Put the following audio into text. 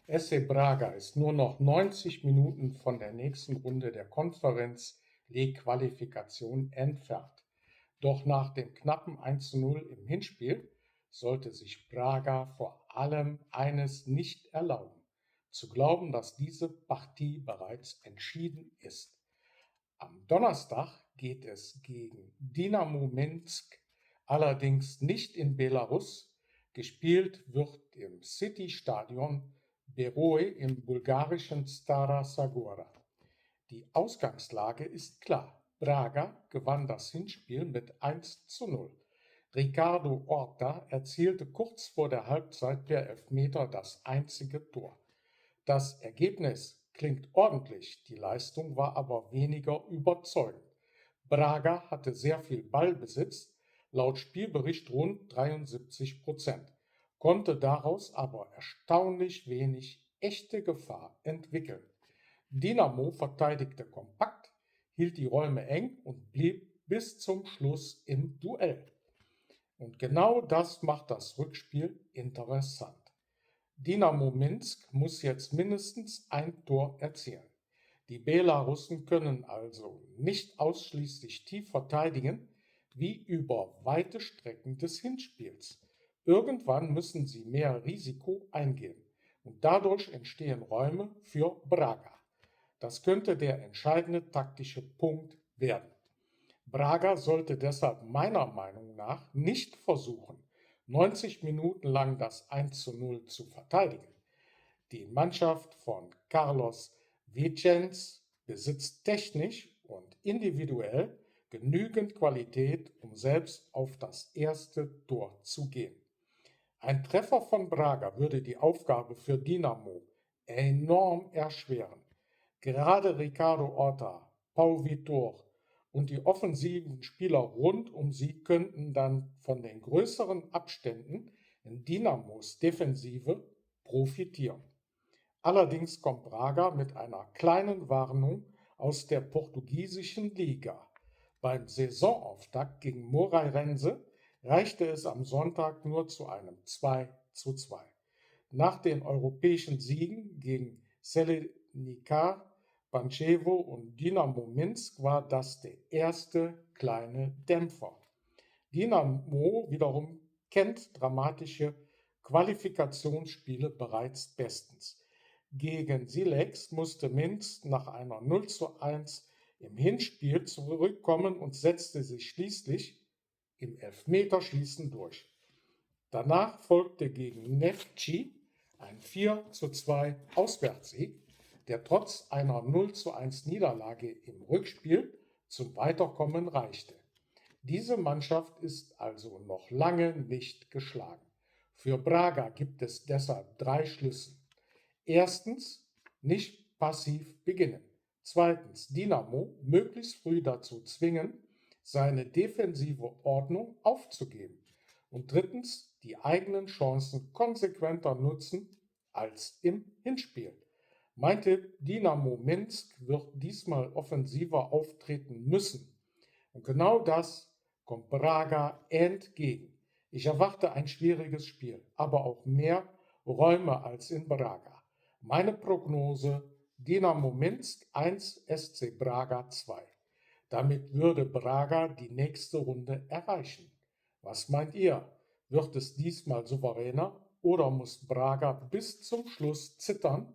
SC Braga ist nur noch 90 Minuten von der nächsten Runde der Conference League Qualifikation entfernt. Doch nach dem knappen 1:0 im Hinspiel sollte sich Braga vor allem eines nicht erlauben: zu glauben, dass diese Partie bereits entschieden ist. Am Donnerstag geht es gegen Dynamo Minsk, allerdings nicht in Belarus. Gespielt wird im City-Stadion Beroe im bulgarischen Stara Sagora. Die Ausgangslage ist klar: Braga gewann das Hinspiel mit 1:0. Ricardo Horta erzielte kurz vor der Halbzeit per Elfmeter das einzige Tor. Das Ergebnis klingt ordentlich, die Leistung war aber weniger überzeugend. Braga hatte sehr viel Ballbesitz, laut Spielbericht rund 73%, konnte daraus aber erstaunlich wenig echte Gefahr entwickeln. Dynamo verteidigte kompakt, hielt die Räume eng und blieb bis zum Schluss im Duell. Und genau das macht das Rückspiel interessant. Dynamo Minsk muss jetzt mindestens ein Tor erzielen. Die Belarussen können also nicht ausschließlich tief verteidigen, wie über weite Strecken des Hinspiels. Irgendwann müssen sie mehr Risiko eingehen und dadurch entstehen Räume für Braga. Das könnte der entscheidende taktische Punkt werden. Braga sollte deshalb meiner Meinung nach nicht versuchen, 90 Minuten lang das 1:0 zu verteidigen. Die Mannschaft von Carlos Vicens besitzt technisch und individuell genügend Qualität, um selbst auf das erste Tor zu gehen. Ein Treffer von Braga würde die Aufgabe für Dynamo enorm erschweren. Gerade Ricardo Horta, Pau Vitor und die offensiven Spieler rund um sie könnten dann von den größeren Abständen in Dynamos Defensive profitieren. Allerdings kommt Braga mit einer kleinen Warnung aus der portugiesischen Liga. Beim Saisonauftakt gegen Moreirense reichte es am Sonntag nur zu einem 2:2. Nach den europäischen Siegen gegen Selenika, Pančevo und Dynamo Minsk war das der erste kleine Dämpfer. Dynamo wiederum kennt dramatische Qualifikationsspiele bereits bestens. Gegen Silex musste Minsk nach einer 0:1 im Hinspiel zurückkommen und setzte sich schließlich im Elfmeterschießen durch. Danach folgte gegen Neftchi ein 4:2 Auswärtssieg, der trotz einer 0:1 Niederlage im Rückspiel zum Weiterkommen reichte. Diese Mannschaft ist also noch lange nicht geschlagen. Für Braga gibt es deshalb 3 Schlüsse. Erstens, nicht passiv beginnen. Zweitens, Dynamo möglichst früh dazu zwingen, seine defensive Ordnung aufzugeben. Und drittens, die eigenen Chancen konsequenter nutzen als im Hinspiel. Mein Tipp: Dynamo Minsk wird diesmal offensiver auftreten müssen. Und genau das kommt Braga entgegen. Ich erwarte ein schwieriges Spiel, aber auch mehr Räume als in Braga. Meine Prognose: Dynamo Minsk 1, SC Braga 2. Damit würde Braga die nächste Runde erreichen. Was meint ihr? Wird es diesmal souveräner oder muss Braga bis zum Schluss zittern?